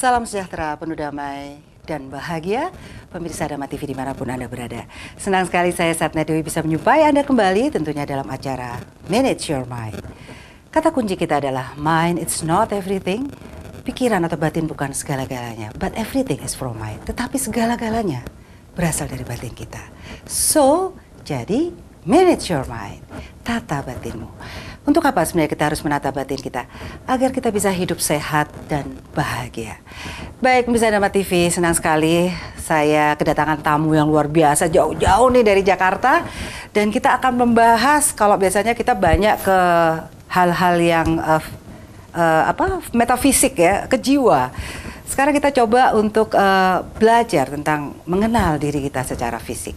Salam sejahtera, penuh damai dan bahagia, pemirsa Dhamma TV dimanapun Anda berada. Senang sekali saya Satna Dewi bisa menyupai Anda kembali tentunya dalam acara Manage Your Mind. Kata kunci kita adalah mind it's not everything. Pikiran atau batin bukan segala-galanya, but everything is from mind. Tetapi segala-galanya berasal dari batin kita. So, jadi manage your mind, tata batinmu. Untuk apa sebenarnya kita harus menata batin kita? Agar kita bisa hidup sehat dan bahagia. Baik, pemirsa Dhamma TV, senang sekali saya kedatangan tamu yang luar biasa jauh-jauh nih dari Jakarta. Dan kita akan membahas, kalau biasanya kita banyak ke hal-hal yang metafisik ya, ke jiwa. Sekarang kita coba untuk belajar tentang mengenal diri kita secara fisik.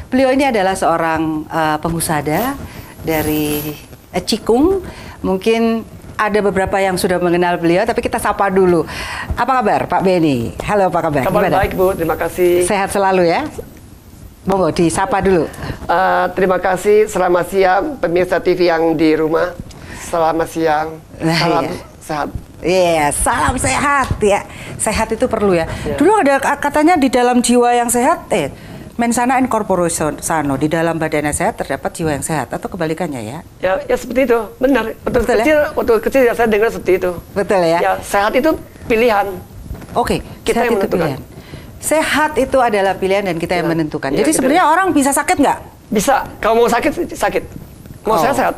Beliau ini adalah seorang pengusada dari Cikung. Mungkin ada beberapa yang sudah mengenal beliau, tapi kita sapa dulu. Apa kabar Pak Benny? Halo, apa kabar? Kabar baik Bu, terima kasih. Sehat selalu ya? Monggo disapa dulu. Terima kasih, selamat siang pemirsa TV yang di rumah. Selamat siang, salam sehat. Iya, salam sehat ya. Sehat itu perlu ya. Dulu ada katanya di dalam jiwa yang sehat, mensana in corpore sano, di dalam badannya sehat terdapat jiwa yang sehat, atau kebalikannya ya? Ya seperti itu, benar. Waktu kecil ya saya dengar seperti itu. Betul ya? Ya, sehat itu pilihan. Oke, kita yang menentukan. Pilihan. Sehat itu adalah pilihan dan kita yang menentukan. Ya, jadi sebenarnya orang bisa sakit nggak? Bisa, kalau mau sakit, sakit. Mau sehat.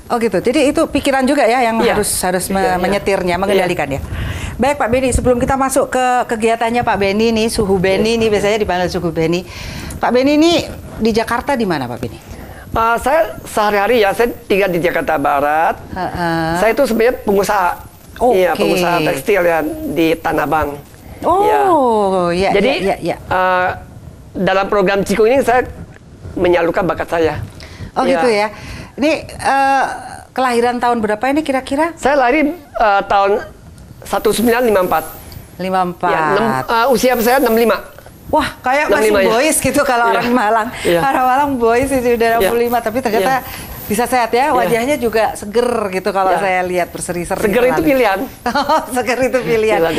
Oh gitu, jadi itu pikiran juga ya yang harus menyetirnya, mengendalikannya. Baik Pak Benny, sebelum kita masuk ke kegiatannya Pak Benny nih, suhu Benny nih biasanya dipanggil suhu Benny. Pak Benny ini di Jakarta di mana Pak Benny? Saya sehari-hari ya, saya tinggal di Jakarta Barat. Saya itu sebenarnya pengusaha. Iya, pengusaha tekstil ya di Tanah Abang. Oh, ya. Jadi dalam program Cikung ini saya menyalurkan bakat saya. Oh gitu ya. Ini kelahiran tahun berapa ini kira-kira? Saya lahir tahun 1954. 54. Ya, usia saya 65. Wah, kayak masih boys gitu kalau orang Malang. Orang Malang boys itu udah 65, tapi ternyata bisa sehat ya. Wajahnya juga seger gitu kalau saya lihat berseri-seri. Seger itu pilihan. Seger itu pilihan.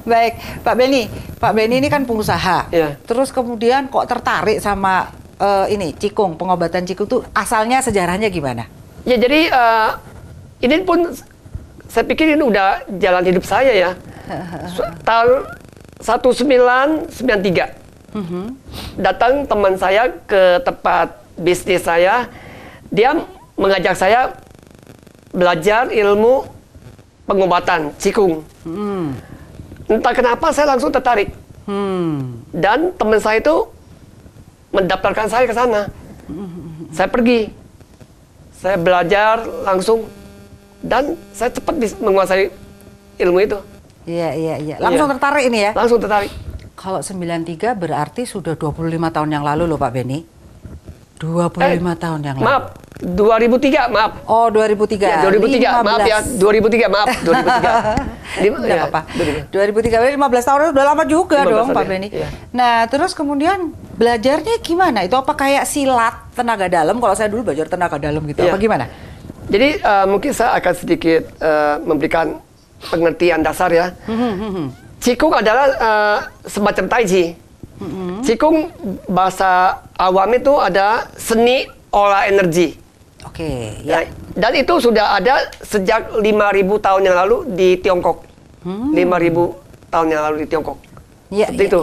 Baik, Pak Benny. Pak Benny ini kan pengusaha. Terus kemudian kok tertarik sama ini Cikung, pengobatan Cikung tuh asalnya sejarahnya gimana? Ya jadi ini pun saya pikir ini udah jalan hidup saya ya. Tahun 1993 datang teman saya ke tempat bisnis saya. Dia mengajak saya belajar ilmu pengobatan Cikung. Entah kenapa saya langsung tertarik. Dan teman saya itu mendaftarkan saya ke sana. Saya pergi. Saya belajar langsung. Dan saya cepat menguasai ilmu itu. Iya. Langsung tertarik ini ya? Langsung tertarik. Kalau 93 berarti sudah 25 tahun yang lalu loh Pak Benny. 25 tahun yang lalu. Maaf, 2003, maaf. Oh, 2003. Ya, 2003, 15. Maaf ya, 2003, maaf. 2003. Tidak apa-apa. 2003, 15 tahun udah lama juga dong Pak Benny. Nah, terus kemudian belajarnya gimana? Itu apa kayak silat tenaga dalam? Kalau saya dulu belajar tenaga dalam gitu, apa gimana? Jadi mungkin saya akan sedikit memberikan pengertian dasar ya. Cikung adalah semacam Tai Chi. Cikung bahasa awam itu ada seni olah energi. Oke. Dan itu sudah ada sejak 5.000 tahun yang lalu di Tiongkok. 5.000 tahun yang lalu di Tiongkok. Seperti itu.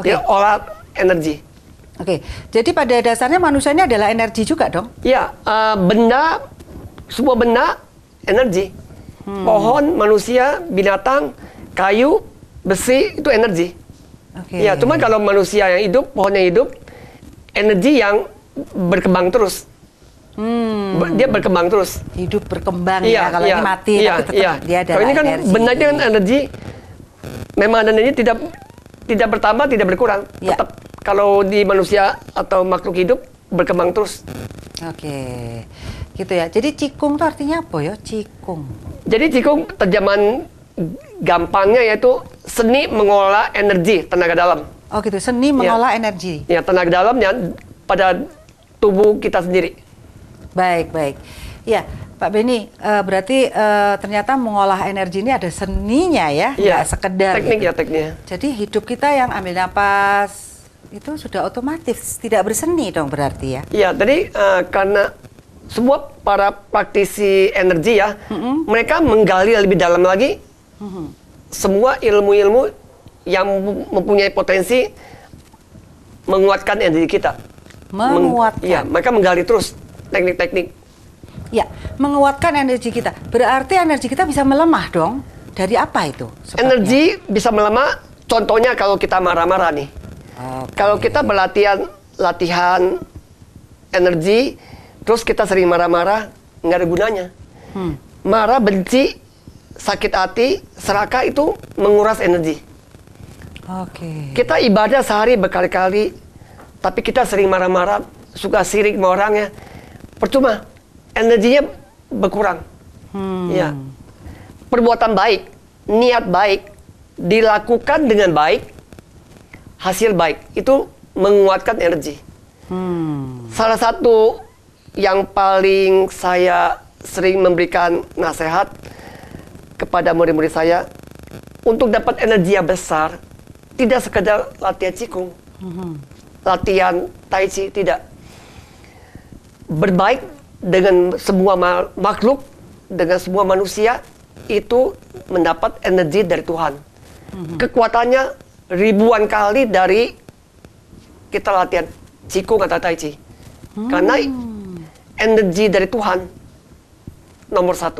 Dia olah energi. Oke. Jadi pada dasarnya manusia ini adalah energi juga dong? Iya. Semua benda energi. Pohon, manusia, binatang, kayu, besi itu energi. Ya, cuma kalau manusia yang hidup, pohon yang hidup, energi yang berkembang terus. Dia berkembang terus. Hidup berkembang ya, kalau ini mati tapi tetap dia ada. Kalau ini kan benda kan energi, memang energi tidak bertambah, tidak berkurang. Tetap kalau di manusia atau makhluk hidup berkembang terus. Oke, gitu ya. Jadi Cikung itu artinya apa ya? Cikung. Jadi Cikung terjemahan gampangnya yaitu seni mengolah energi tenaga dalam. Oh gitu, seni mengolah energi. Ya, tenaga dalam yang pada tubuh kita sendiri. Baik. Iya, Pak Beni, berarti ternyata mengolah energi ini ada seninya ya, Iya, nggak sekedar teknik gitu. ya tekniknya. Jadi hidup kita yang ambil napas itu sudah otomatis tidak berseni dong berarti ya. Iya, tadi karena semua para praktisi energi ya, mereka menggali lebih dalam lagi semua ilmu-ilmu yang mempunyai potensi menguatkan energi kita. Menguatkan. Iya, mereka menggali terus teknik-teknik. Ya, menguatkan energi kita. Berarti energi kita bisa melemah dong. Dari apa itu? sebabnya? Energi bisa melemah, contohnya kalau kita marah-marah nih. Oke. Kalau kita latihan energi, terus kita sering marah-marah, nggak ada gunanya. Marah, benci, sakit hati, serakah itu menguras energi. Oke. Kita ibadah sehari berkali-kali, tapi kita sering marah-marah, suka sirik sama orang ya, percuma. Energinya berkurang. Ya. Perbuatan baik, niat baik, dilakukan dengan baik, hasil baik, itu menguatkan energi. Salah satu yang paling saya sering memberikan nasihat kepada murid-murid saya, untuk dapat energi yang besar, tidak sekedar latihan Qigong, latihan Tai Chi, tidak. Berbaik dengan semua makhluk, dengan semua manusia, itu mendapat energi dari Tuhan. Kekuatannya ribuan kali dari kita latihan Qigong atau Tai Chi. Karena energi dari Tuhan nomor 1.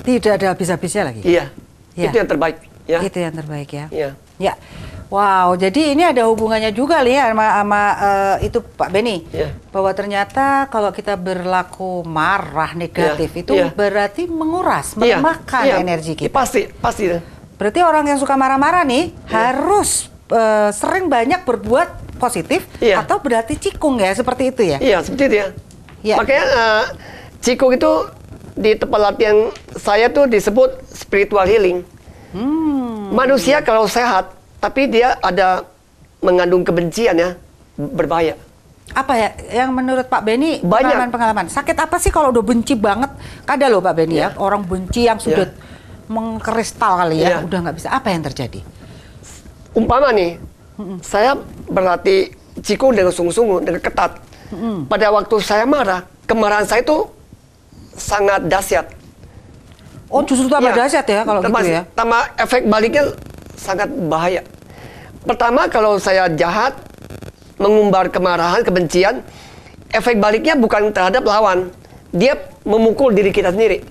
Tidak ada habis-habisnya lagi. Iya, Ya. itu yang terbaik. Ya. Itu yang terbaik ya. Iya. Ya. Wow, jadi ini ada hubungannya juga nih ya sama itu Pak Beni. Iya. Bahwa ternyata kalau kita berlaku marah negatif Iya, itu iya. berarti menguras, Iya, melemahkan iya. energi kita. Pasti. Berarti orang yang suka marah-marah nih harus sering banyak berbuat positif Iya. atau berarti Qigong ya, seperti itu ya? Iya, seperti itu ya. Iya. Makanya Qigong itu di tempat latihan saya tuh disebut spiritual healing. Manusia kalau sehat, tapi dia ada mengandung kebencian ya, berbahaya. Apa ya yang menurut Pak Beni Banyak. pengalaman? Sakit apa sih kalau udah benci banget? Ada loh Pak Beni ya, Iya. orang benci yang sudah mengkristal kali ya, Iya. udah nggak bisa. Apa yang terjadi? Umpama nih, saya berlatih Qigong dengan sungguh-sungguh, dengan ketat. Pada waktu saya marah, kemarahan saya itu sangat dahsyat. Oh justru tambah Iya. dahsyat ya kalau Tambah- gitu ya? Tambah efek baliknya sangat bahaya. Pertama, kalau saya jahat, mengumbar kemarahan, kebencian, efek baliknya bukan terhadap lawan. Dia memukul diri kita sendiri.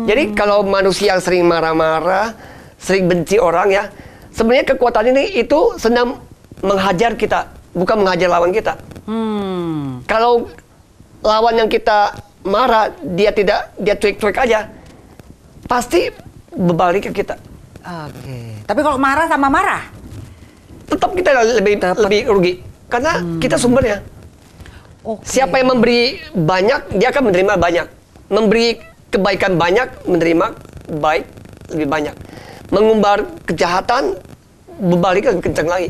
Jadi kalau manusia yang sering marah-marah, sering benci orang ya, sebenarnya kekuatan ini itu sedang menghajar kita, bukan menghajar lawan kita. Kalau lawan yang kita marah, dia cuek-cuek aja, pasti berbalik ke kita. Oke. Tapi kalau marah sama marah? Tetap kita lebih rugi karena kita sumbernya. Oke. Siapa yang memberi banyak, dia akan menerima banyak. Memberi kebaikan banyak, menerima baik lebih banyak. Mengumbar kejahatan, berbalik lebih kencang lagi.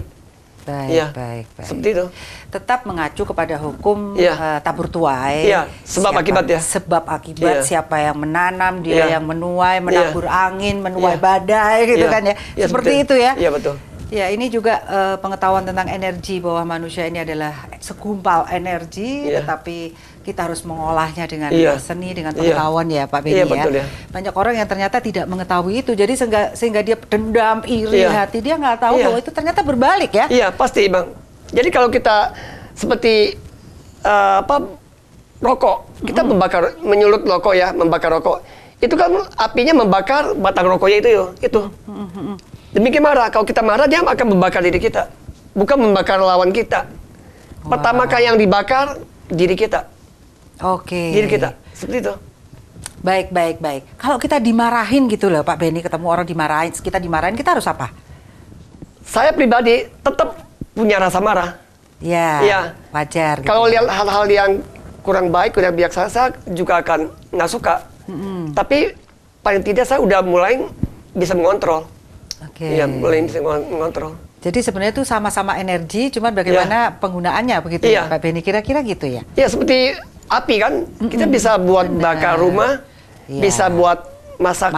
Baik, Iya, baik. seperti itu. Tetap mengacu kepada hukum Iya. tabur tuai. Iya, sebab akibat ya. Sebab akibat, Iya. siapa yang menanam, dia Iya. yang menuai, menabur angin, menuai Iya. badai gitu Iya. kan ya. Iya, Seperti betul. itu ya. Iya, betul. Ya, ini juga pengetahuan tentang energi, bahwa manusia ini adalah segumpal energi, Iya. tetapi kita harus mengolahnya dengan Iya. seni, dengan Iya. pengetahuan ya Pak Beni Iya, ya. betul ya. Banyak orang yang ternyata tidak mengetahui itu, jadi sehingga dia dendam, iri Iya. hati, dia nggak tahu Iya. bahwa itu ternyata berbalik ya. Iya, pasti Bang. Jadi kalau kita seperti rokok, kita menyulut rokok ya, membakar rokok. Itu kan apinya membakar batang rokoknya itu. Demikian marah, kalau kita marah dia akan membakar diri kita, bukan membakar lawan kita. Pertama kali yang dibakar diri kita, Oke. diri kita, seperti itu. Baik, baik, baik. Kalau kita dimarahin gitu loh Pak Beni, ketemu orang dimarahin, kita harus apa? Saya pribadi tetap punya rasa marah. Ya, Iya. wajar. Gitu. Kalau lihat hal-hal yang kurang baik, kurang bijaksana, saya juga akan nggak suka. Tapi paling tidak saya udah mulai bisa mengontrol. Oke. Iya, mulai bisa mengontrol. Jadi sebenarnya itu sama-sama energi, cuman bagaimana penggunaannya begitu Iya. ya Pak Beni, kira-kira gitu ya? Ya seperti api kan, kita bisa buat bakar rumah, bisa buat masak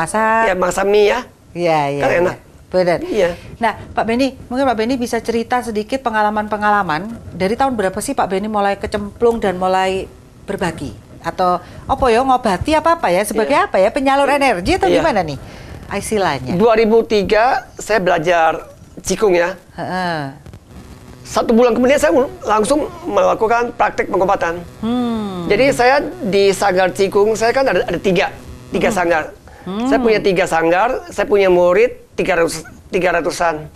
mie ya. Iya, iya. Kan enak. Benar. Iya. Nah, Pak Benny, mungkin Pak Benny bisa cerita sedikit pengalaman-pengalaman dari tahun berapa sih Pak Benny mulai kecemplung dan mulai berbagi? Atau apa ya, ngobati apa ya, sebagai apa ya, penyalur energi atau gimana nih istilahnya? 2003 saya belajar Qigong ya. 1 bulan kemudian saya langsung melakukan praktek pengobatan. Jadi saya di sanggar Qigong, saya kan ada tiga sanggar. Saya punya 3 sanggar, saya punya murid 300-an.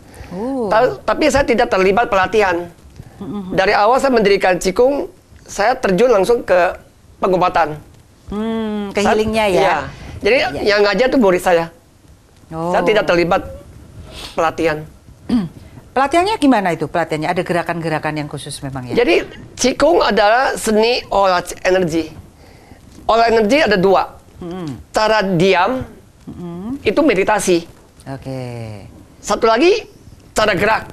Tapi saya tidak terlibat pelatihan. Dari awal saya mendirikan Qigong, saya terjun langsung ke pengobatan. Ke healingnya ya? Iya. Jadi yang ngajar tuh murid saya. Saya tidak terlibat pelatihan. Pelatihannya gimana itu pelatihannya? Ada gerakan-gerakan yang khusus memang ya? Jadi Qigong adalah seni olah energi. Olah energi ada 2. Cara diam itu meditasi. Satu lagi cara gerak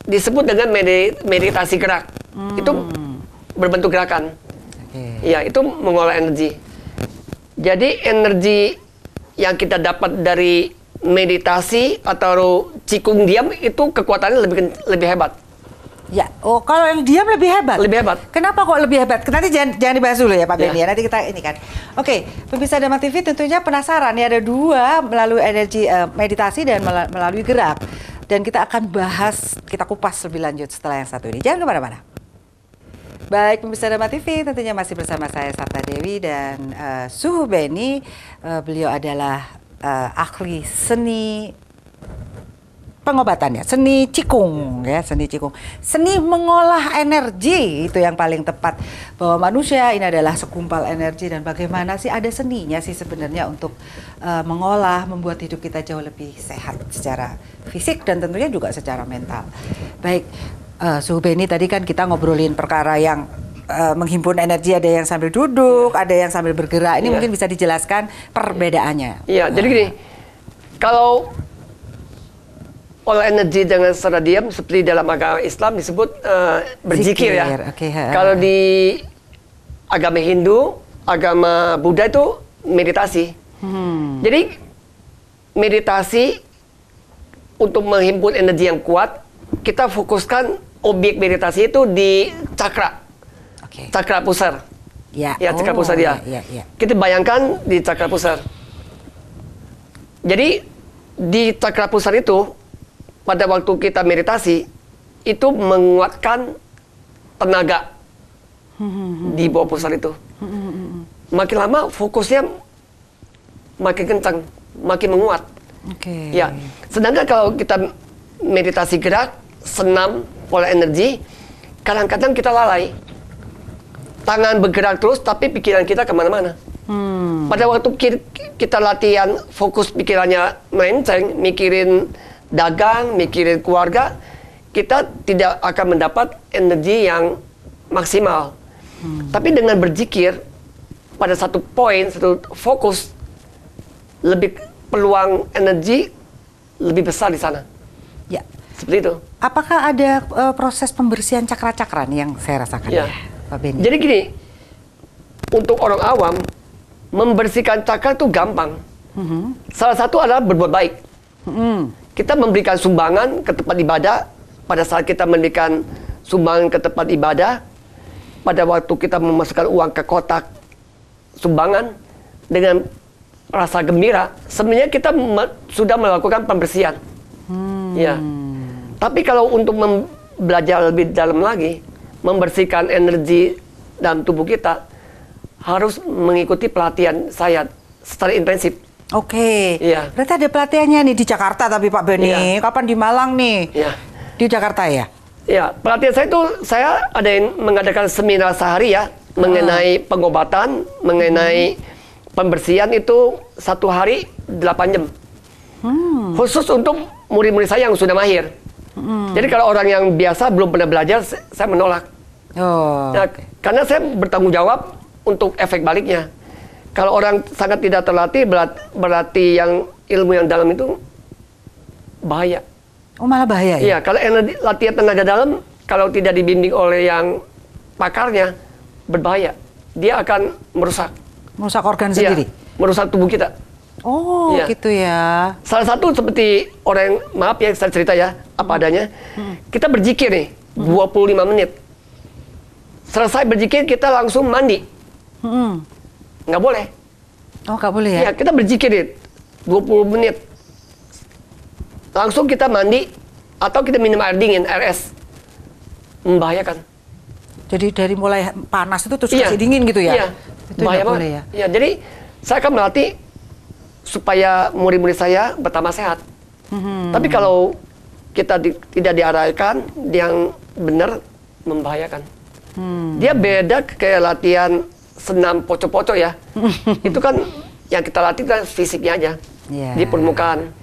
disebut dengan meditasi gerak. Itu berbentuk gerakan. Ya, itu mengolah energi. Jadi energi yang kita dapat dari meditasi atau Qigong diam itu kekuatannya lebih hebat. Ya, kalau yang diam lebih hebat. Lebih hebat. Kenapa kok lebih hebat? Nanti jangan dibahas dulu ya Pak Benny. Nanti kita ini kan. Oke, pemirsa Dharma TV tentunya penasaran. Ya ada 2 melalui energi meditasi dan melalui gerak. Dan kita akan bahas, kita kupas lebih lanjut setelah yang satu ini. Jangan kemana-mana. Baik, pemirsa Dharma TV tentunya masih bersama saya Sapna Dewi dan Suhu Benny. Beliau adalah ahli seni pengobatannya, seni Qigong ya, seni Qigong. Seni mengolah energi itu yang paling tepat, bahwa manusia ini adalah segumpal energi dan bagaimana sih ada seninya sih sebenarnya untuk mengolah, membuat hidup kita jauh lebih sehat secara fisik dan tentunya juga secara mental. Baik, Suhu Benny, tadi kan kita ngobrolin perkara yang menghimpun energi, ada yang sambil duduk, ada yang sambil bergerak. Ini mungkin bisa dijelaskan perbedaannya. Iya, jadi gini, kalau olah energi dengan secara diam seperti dalam agama Islam disebut berzikir ya. Kalau di agama Hindu, agama Buddha itu meditasi. Jadi meditasi untuk menghimpun energi yang kuat, kita fokuskan objek meditasi itu di cakra, cakra pusar. Ya, cakra pusar ya. Kita bayangkan di cakra pusar. Jadi di cakra pusar itu pada waktu kita meditasi, itu menguatkan tenaga di bawah pusar itu. Makin lama fokusnya makin kencang, makin menguat. Ya, sedangkan kalau kita meditasi gerak, senam, pola energi, kadang-kadang kita lalai. Tangan bergerak terus, tapi pikiran kita kemana-mana. Pada waktu kita latihan, fokus pikirannya melenceng, mikirin dagang, mikirin keluarga, kita tidak akan mendapat energi yang maksimal. Tapi dengan berzikir pada satu poin, satu fokus, lebih peluang energi lebih besar di sana. Ya, seperti itu. Apakah ada proses pembersihan cakra-cakra nih yang saya rasakan ya, Pak Benny? Jadi gini, untuk orang awam membersihkan cakra itu gampang. Salah satu adalah berbuat baik. Kita memberikan sumbangan ke tempat ibadah. Pada saat kita memberikan sumbangan ke tempat ibadah, pada waktu kita memasukkan uang ke kotak sumbangan dengan rasa gembira, sebenarnya kita sudah melakukan pembersihan. Ya. Tapi kalau untuk belajar lebih dalam lagi, membersihkan energi dalam tubuh kita, harus mengikuti pelatihan saya secara intensif. Iya. Berarti ada pelatihannya nih di Jakarta tapi Pak Benny. Kapan di Malang nih? Di Jakarta ya? Ya, pelatihan saya itu saya ada yang mengadakan seminar sehari ya mengenai pengobatan, mengenai pembersihan itu 1 hari 8 jam. Khusus untuk murid-murid saya yang sudah mahir. Jadi kalau orang yang biasa belum pernah belajar, saya menolak. Nah, karena saya bertanggung jawab untuk efek baliknya. Kalau orang sangat tidak terlatih, berarti yang ilmu yang dalam itu bahaya. Malah bahaya ya? Iya, kalau energi, latihan tenaga dalam, kalau tidak dibimbing oleh yang pakarnya, berbahaya. dia akan merusak. Merusak organ Iya, sendiri? merusak tubuh kita. Oh, Iya. gitu ya. Salah satu seperti orang, maaf ya saya cerita ya, apa adanya. Kita berzikir nih, 25 menit. Selesai berzikir, kita langsung mandi. Nggak boleh. Oh, nggak boleh ya? Ya, kita berzikir nih, 20 menit. Langsung kita mandi, atau kita minum air dingin, air es. Membahayakan. Jadi dari mulai panas itu terus Iya. kasih dingin gitu ya? Iya, Itu bahaya nggak banget. boleh ya? Iya, jadi saya akan melatih supaya murid-murid saya bertambah sehat. Tapi kalau kita tidak diarahkan yang benar, membahayakan. Dia beda kayak latihan senam poco-poco ya. Itu kan yang kita latih kan fisiknya aja, Iya. di permukaan.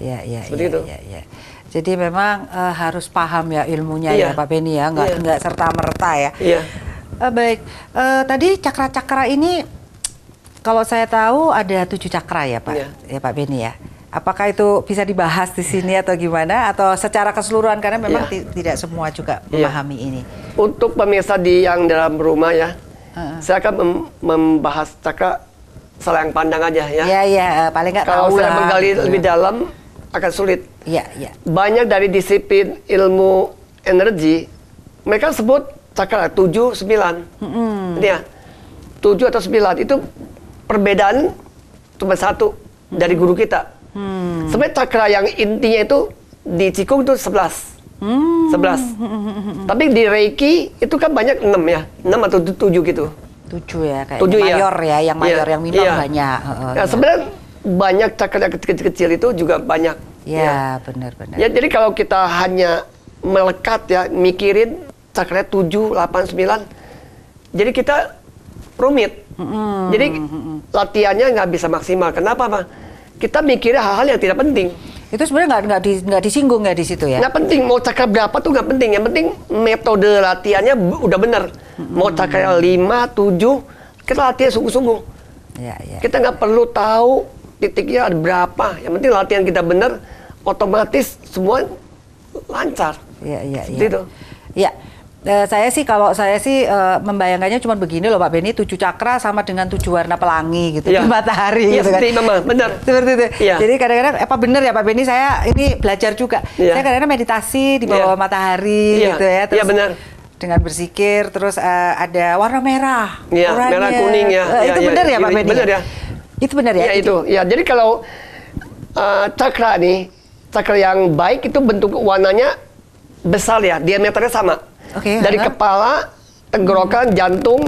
Iya. Seperti itu. Iya. Jadi memang harus paham ya ilmunya Iya. ya Pak Beni ya, nggak serta-merta ya. Iya. Baik, tadi cakra-cakra ini kalau saya tahu ada 7 cakra ya Pak, Iya. ya Pak Beni ya. Apakah itu bisa dibahas di sini atau gimana? Atau secara keseluruhan karena memang Iya. tidak semua juga Iya. memahami ini. Untuk pemirsa yang dalam rumah ya, saya akan membahas cakra selang pandang aja ya. Iya, paling nggak Kalau tahu saya lah, menggali gitu. lebih dalam akan sulit. Iya. Banyak dari disiplin ilmu energi, mereka sebut cakra 7, 9. Ini ya, 7 atau 9 itu perbedaan cuma satu dari guru kita. Sebenarnya cakra yang intinya itu di Qigong itu 11. 11. Tapi di Reiki itu kan banyak 6 ya, 6 atau 7 gitu. 7 ya, kayak 7 ya. mayor ya, yang mayor, Iya, yang minor iya. banyak. Nah, sebenarnya banyak cakra yang kecil-kecil itu juga banyak. Ya, benar. Ya, jadi kalau kita hanya melekat ya, mikirin cakra 7, 8, 9, jadi kita rumit. Jadi latihannya nggak bisa maksimal. Kenapa, Pak? Kita mikirnya hal-hal yang tidak penting. Itu sebenarnya nggak disinggung ya di situ ya? Nggak penting, mau cakra berapa tuh nggak penting. Yang penting metode latihannya udah benar. Mau cakra 5, 7, kita latihan sungguh-sungguh. Iya. Kita nggak perlu tahu titiknya ada berapa. Yang penting latihan kita benar, otomatis semua lancar. Iya. Seperti itu. Iya. Kalau saya sih membayangkannya cuma begini loh Pak Beni, 7 cakra sama dengan 7 warna pelangi gitu, Iya. di matahari Iya, gitu kan. seperti Mama, benar. Seperti itu. Iya. Jadi kadang-kadang apa benar ya Pak Beni, saya ini belajar juga. Iya. Saya kadang-kadang meditasi di bawah Iya. matahari Iya. gitu ya. Iya, benar. Dengan berzikir, terus ada warna merah. Iya, oranye. merah, kuning ya. Iya, Itu iya, benar ya iya, Pak Beni? benar ya. Itu benar ya? Ya itu, ya jadi kalau cakra nih, cakra yang baik itu bentuk warnanya besar ya, diameternya sama. Oke, Dari kepala, tenggorokan, jantung,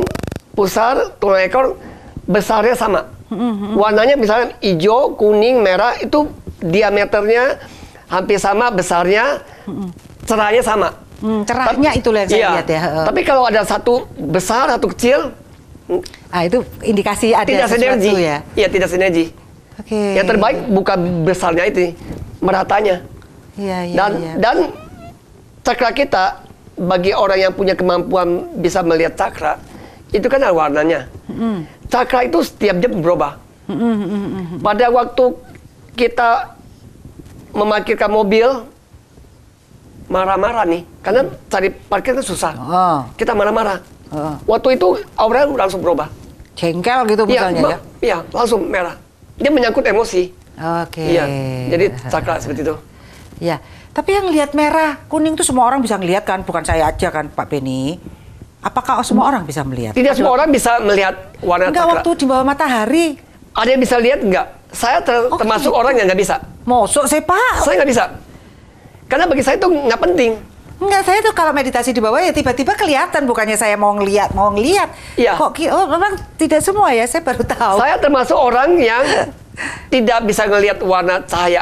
pusar, tulang ekor, besarnya sama. Warnanya misalnya hijau, kuning, merah, itu diameternya hampir sama, besarnya, cerahnya sama. Cerahnya itulah yang saya Iya, lihat ya. tapi kalau ada satu besar, satu kecil, Itu indikasi ada tidak sesuatu sinergi. ya. Iya, tidak sinergi. Oke. Yang terbaik bukan besarnya itu, meratanya. Iya. Dan cakra kita, bagi orang yang punya kemampuan bisa melihat cakra, itu kan ada warnanya. Cakra itu setiap jam berubah. Pada waktu kita memarkirkan mobil, marah-marah nih, karena cari parkir itu susah. Oh. Kita marah-marah. Oh. Waktu itu aura langsung berubah. Jengkel gitu misalnya ya. Iya, langsung merah. Dia menyangkut emosi. Oke. Iya, jadi cakra seperti itu. Iya. Tapi yang lihat merah, kuning tuh semua orang bisa ngelihat kan, bukan saya aja kan Pak Beni. Apakah semua orang bisa melihat? Tidak semua orang bisa melihat warna Enggak, cakra. waktu di bawah matahari. Ada yang bisa lihat enggak? Saya termasuk gitu. orang yang nggak bisa. Mosok sih Pak? Saya nggak bisa. Karena bagi saya itu nggak penting. Enggak, saya tuh kalau meditasi di bawah ya tiba-tiba kelihatan, bukannya saya mau ngelihat. Iya. Oh, memang tidak semua ya, saya baru tahu. Saya termasuk orang yang tidak bisa ngelihat warna cahaya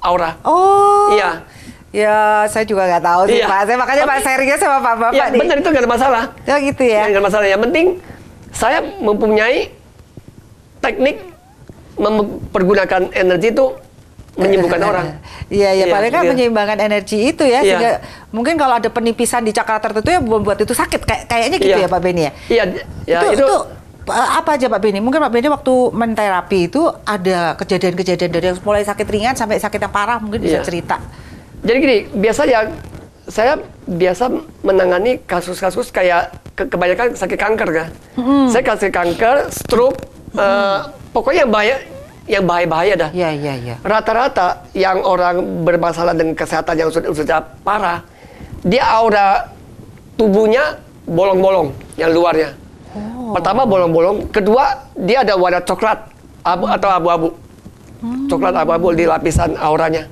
aura. Oh. Iya. Ya, saya juga nggak tahu sih Iya. Pak. Saya makanya Pak sharingnya sama Bapak Ya, nih. benar itu nggak ada masalah. Oh gitu ya. Nggak ada masalah. Yang penting saya mempunyai teknik mempergunakan energi itu menyembuhkan orang. Iya, paling kan iya. menyeimbangkan energi itu ya. Iya. Sehingga mungkin kalau ada penipisan di cakra tertentu ya membuat itu sakit. Kayaknya gitu Iya. ya Pak Beni ya. Iya, ya, itu apa aja Pak Beni? Mungkin Pak Beni waktu menterapi itu ada kejadian-kejadian dari yang mulai sakit ringan sampai sakit yang parah, mungkin bisa Iya. cerita. Jadi gini, biasanya saya biasa menangani kasus-kasus kayak kebanyakan sakit kanker kan. Saya kasih kanker, stroke, pokoknya yang bahaya dah. Iya. Rata-rata yang orang bermasalah dengan kesehatan yang sudah parah, dia aura tubuhnya bolong-bolong yang luarnya. Pertama bolong-bolong, kedua dia ada warna coklat atau abu-abu. Coklat abu-abu di lapisan auranya.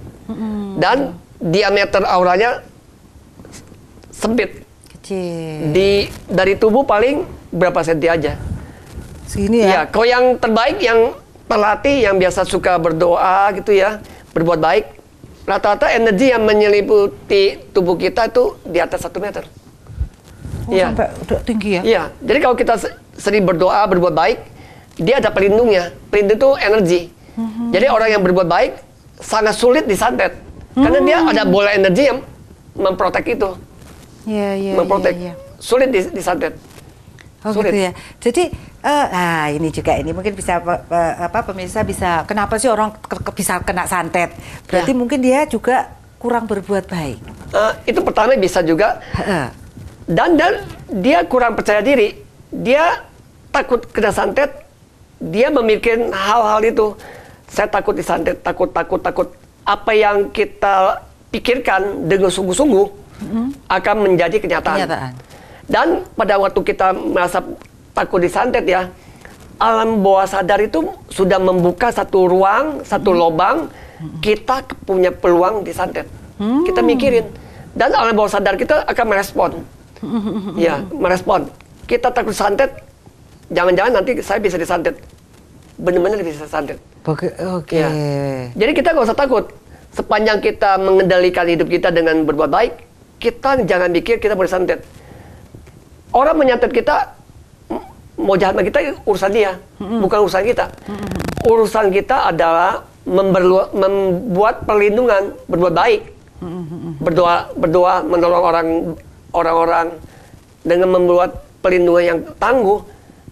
Dan diameter auranya sempit. Kecil. Dari tubuh paling berapa senti aja. Segini ya? Ya, kalau yang terbaik, yang terlatih, yang biasa suka berdoa gitu ya, berbuat baik, rata-rata energi yang menyelimuti tubuh kita itu di atas 1 meter. Ya. Sampai udah tinggi ya? Iya, jadi kalau kita sering berdoa, berbuat baik, dia ada pelindungnya. Pelindung itu energi. Jadi orang yang berbuat baik sangat sulit disantet. Karena dia ada bola energi yang memprotek itu. Iya. Memprotek. Sulit disantet. Oh sulit. Gitu ya. Jadi, ini juga ini mungkin bisa pemirsa bisa, kenapa sih orang bisa kena santet? Berarti mungkin dia juga kurang berbuat baik. Itu pertama bisa juga. Dan dia kurang percaya diri. Dia takut kena santet. Dia memikirkan hal-hal itu. Saya takut disantet, takut. Apa yang kita pikirkan dengan sungguh-sungguh akan menjadi kenyataan. Dan pada waktu kita merasa takut disantet ya, alam bawah sadar itu sudah membuka satu ruang, satu lubang, kita punya peluang disantet. Kita mikirin. Dan alam bawah sadar kita akan merespon. Ya, merespon. Kita takut disantet, jangan-jangan nanti saya bisa disantet. Benar-benar bisa disantet. Oke. Ya. Jadi kita nggak usah takut. Sepanjang kita mengendalikan hidup kita dengan berbuat baik, kita jangan pikir kita boleh santet. Orang menyantet kita, mau jahat sama kita, urusan dia, bukan urusan kita. Urusan kita adalah membuat perlindungan, berbuat baik, berdoa, menolong orang-orang dengan membuat perlindungan yang tangguh,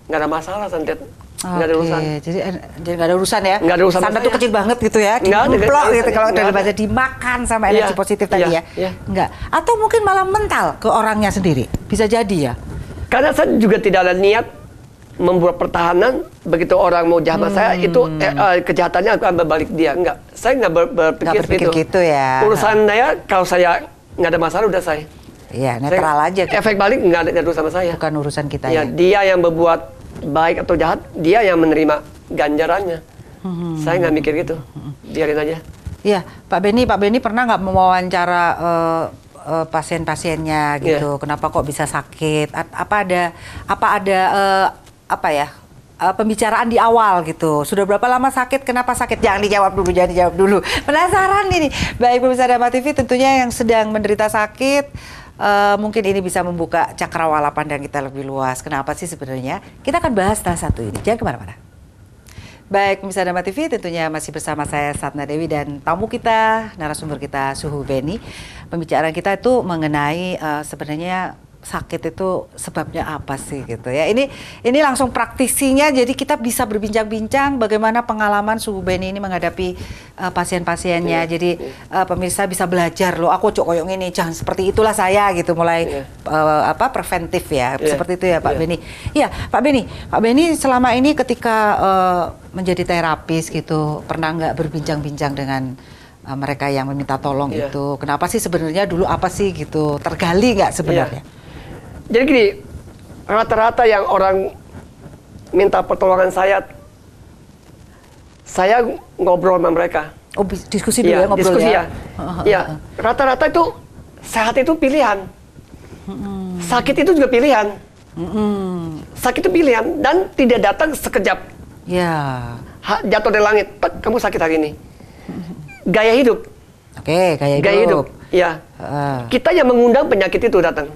nggak ada masalah santet. Nggak ada urusan. Jadi nggak ada urusan ya? Nggak ada urusan. Santet itu kecil banget gitu ya? Diplok gitu kalau dalam bahasa dimakan sama energi positif tadi ya? Nggak. Atau mungkin malah mental ke orangnya sendiri. Bisa jadi ya? Karena saya juga tidak ada niat membuat pertahanan. Begitu orang mau jahat sama saya, itu kejahatannya akan berbalik dia. Enggak. Saya nggak berpikir gitu ya? Urusan saya, kalau saya nggak ada masalah, udah saya. Iya, netral aja. Gitu. Efek balik nggak ada urusan sama saya. Bukan urusan kita ya? Dia yang berbuat baik atau jahat, dia yang menerima ganjarannya. Saya nggak mikir gitu, biarin aja. Iya, Pak Benny pernah nggak mewawancara pasien-pasiennya gitu? Kenapa kok bisa sakit? Apa ada pembicaraan di awal gitu? Sudah berapa lama sakit? Kenapa sakit? Jangan dijawab dulu. Penasaran ini. Baik pemirsa Dharma TV, tentunya yang sedang menderita sakit. Mungkin ini bisa membuka cakrawala pandang kita lebih luas. Kenapa sih sebenarnya? Kita akan bahas setelah satu ini. Jangan kemana-mana. Baik, pemirsa Dharma TV, tentunya masih bersama saya Satna Dewi dan tamu kita, narasumber kita Suhu Benny. Pembicaraan kita itu mengenai sebenarnya sakit itu sebabnya apa sih gitu ya. Ini langsung praktisinya, jadi kita bisa berbincang-bincang bagaimana pengalaman Suhu Benny ini menghadapi pasien-pasiennya. Jadi pemirsa bisa belajar loh, aku koyong ini, jangan seperti itulah saya gitu, mulai preventif ya. Seperti itu ya Pak Benny. Iya, Pak Benny selama ini ketika menjadi terapis gitu, pernah nggak berbincang-bincang dengan mereka yang meminta tolong itu? Kenapa sih sebenarnya dulu apa sih gitu? Tergali nggak sebenarnya? Jadi gini, rata-rata yang orang minta pertolongan saya ngobrol sama mereka. Oh, diskusi dulu ya, ngobrol diskusi ya? Iya, rata-rata itu sehat itu pilihan. Sakit itu juga pilihan. Sakit itu pilihan dan tidak datang sekejap. Ya. Jatuh dari langit, kamu sakit hari ini. Gaya hidup. Oke, gaya hidup. Iya. Kita yang mengundang penyakit itu datang.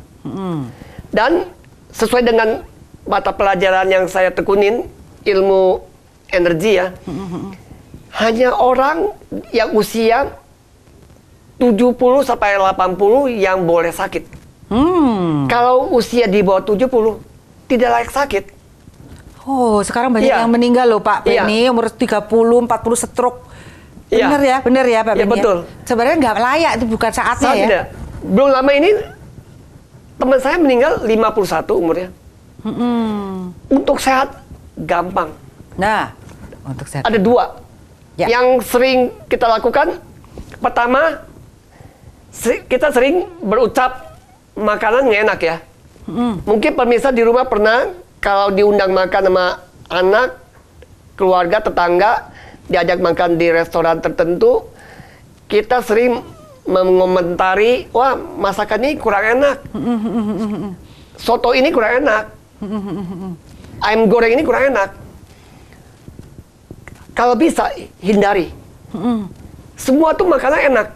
Dan sesuai dengan mata pelajaran yang saya tekunin, ilmu energi ya, hanya orang yang usia 70 sampai 80 yang boleh sakit. Kalau usia di bawah 70, tidak layak sakit. Oh, sekarang banyak yang meninggal loh Pak Benny, umur 30, 40 stroke. Bener ya Pak Benny? Betul. Sebenarnya nggak layak, itu bukan saatnya ya? Tidak. Belum lama ini teman saya meninggal 51 umurnya. Untuk sehat gampang. Nah, untuk sehat. Ada 2 yang sering kita lakukan. Pertama, kita sering berucap makanan nggak enak ya. Mungkin pemirsa di rumah pernah kalau diundang makan sama anak, keluarga, tetangga, diajak makan di restoran tertentu, kita sering mengomentari, wah masakan ini kurang enak, soto ini kurang enak, ayam goreng ini kurang enak. Kalau bisa hindari. Semua tuh makanan enak.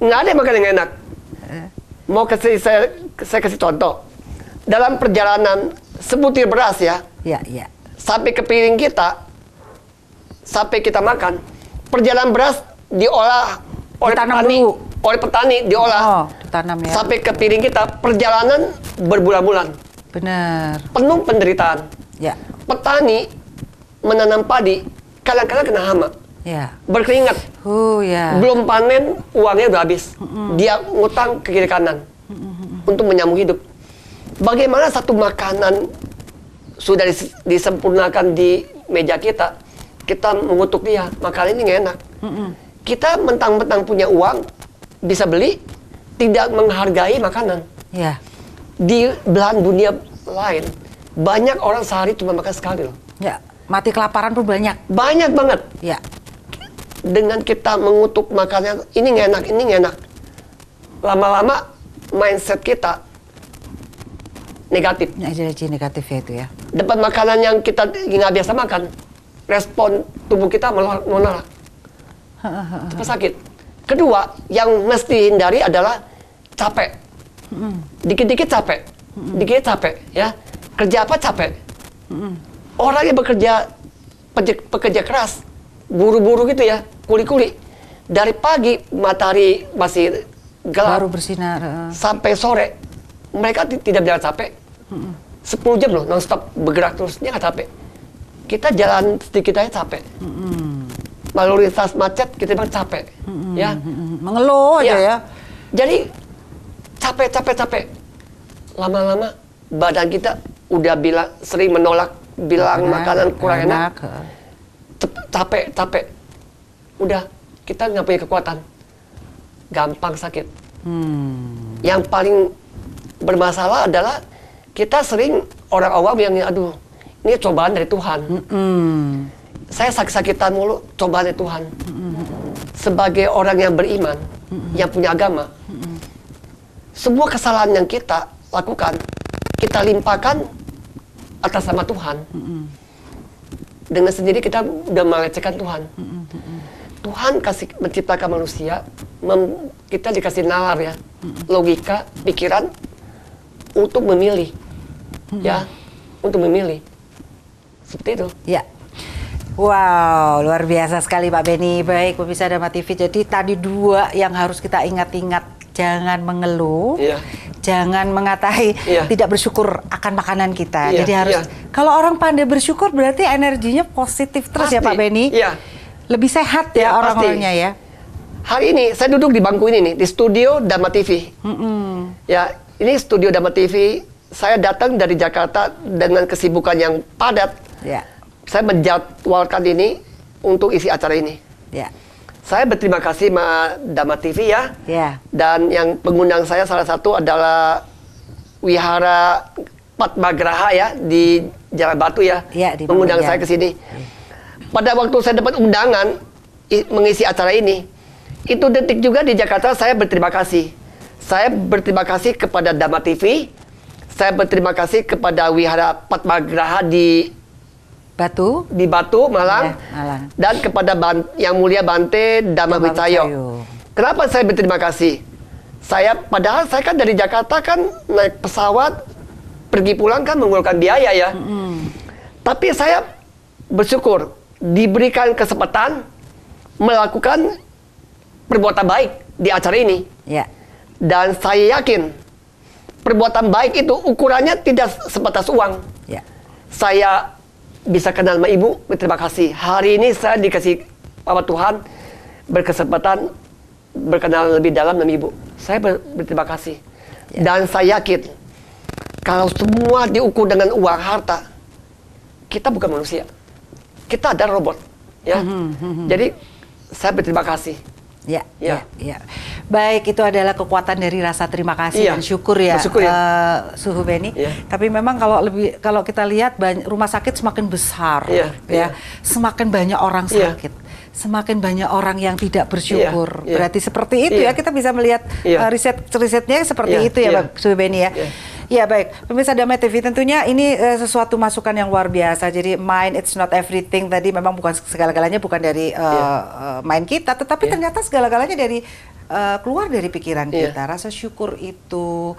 Nggak ada makanan yang enak. Mau saya kasih contoh. Dalam perjalanan sebutir beras ya. Sampai ke piring kita, sampai kita makan, perjalanan beras diolah oleh petani diolah. Ditanam ya. Sampai ke piring kita, perjalanan berbulan-bulan. Benar. Penuh penderitaan. Ya. Petani menanam padi, kadang-kadang kena hama. Ya. Berkeringat. Ya. Belum panen, uangnya udah habis. Dia ngutang ke kiri kanan untuk menyambung hidup. Bagaimana satu makanan sudah disempurnakan di meja kita, kita mengutuk dia, makanan ini nggak enak. Kita mentang-mentang punya uang, bisa beli, tidak menghargai makanan. Ya. Di belahan dunia lain, banyak orang sehari cuma makan sekali loh. Ya. Mati kelaparan pun banyak. Banyak banget. Ya. Dengan kita mengutuk makanan, ini nggak enak, ini nggak enak. Lama-lama mindset kita negatif. Energi negatif ya itu ya. Dapat makanan yang kita nggak biasa makan, respon tubuh kita menolak. Cepat sakit. Kedua, yang mesti hindari adalah capek. Dikit-dikit capek. Dikit capek, ya. Kerja apa capek. Orang yang bekerja, pekerja keras, buru-buru gitu ya, kuli-kuli. Dari pagi, matahari masih gelap. Baru bersinar. Sampai sore, mereka tidak bilang capek. 10 jam loh, non-stop bergerak terus, dia nggak capek. Kita jalan sedikit aja capek. Lalu lintas macet, kita bilang capek. Ya. Mengeluh aja ya. Jadi, capek. Lama-lama, badan kita udah sering menolak, bilang makanan kurang enak. Capek. Udah, kita nggak punya kekuatan. Gampang sakit. Yang paling bermasalah adalah kita sering orang awam yang aduh, ini cobaan dari Tuhan. Saya sakit-sakitan mulu, cobaan dari Tuhan. Sebagai orang yang beriman, yang punya agama, semua kesalahan yang kita lakukan, kita limpahkan atas nama Tuhan. Dengan sendiri kita udah melecehkan Tuhan. Tuhan menciptakan manusia, kita dikasih nalar ya, logika, pikiran untuk memilih, ya, untuk memilih. Seperti itu. Ya. Wow, luar biasa sekali Pak Benny. Baik, pemirsa Dharma TV. Jadi tadi 2 yang harus kita ingat-ingat. Jangan mengeluh, jangan mengatai, tidak bersyukur akan makanan kita. Jadi harus, kalau orang pandai bersyukur berarti energinya positif terus. Pasti. Ya Pak Benny. Lebih sehat ya orang-orangnya ya. Hari ini saya duduk di bangku ini nih, di studio Dharma TV. Ya, ini studio Dharma TV. Saya datang dari Jakarta dengan kesibukan yang padat. Saya menjadwalkan ini untuk isi acara ini. Saya berterima kasih sama Dharma TV ya. Dan yang pengundang saya salah satu adalah Wihara Padmagraha ya di Jalan Batu ya. Mengundang saya ke sini. Pada waktu saya dapat undangan mengisi acara ini, itu detik juga di Jakarta saya berterima kasih. Saya berterima kasih kepada Dharma TV. Saya berterima kasih kepada Wihara Padmagraha di Batu, Malang. Dan kepada Yang Mulia Bante Dhamma Wicayo. Kenapa saya berterima kasih? Padahal saya kan dari Jakarta kan naik pesawat, pergi pulang kan menggunakan biaya ya. Tapi saya bersyukur diberikan kesempatan melakukan perbuatan baik di acara ini. Dan saya yakin perbuatan baik itu ukurannya tidak sebatas uang. Saya bisa kenal sama Ibu, berterima kasih. Hari ini saya dikasih sama Tuhan berkesempatan berkenalan lebih dalam dengan Ibu. Saya berterima kasih. Dan saya yakin, kalau semua diukur dengan uang, harta, kita bukan manusia. Kita ada robot. Ya. Jadi, saya berterima kasih. Ya. Baik, itu adalah kekuatan dari rasa terima kasih dan syukur ya, Suhu Beni. Tapi memang kalau kita lihat rumah sakit semakin besar, semakin banyak orang sakit, semakin banyak orang yang tidak bersyukur. Berarti seperti itu ya, kita bisa melihat risetnya seperti itu ya, Suhu Beni ya. Ya baik, pemirsa Damai TV, tentunya ini sesuatu masukan yang luar biasa. Jadi mind it's not everything tadi memang bukan segala-galanya, bukan dari mind kita, tetapi ternyata segala-galanya dari keluar dari pikiran kita. Rasa syukur itu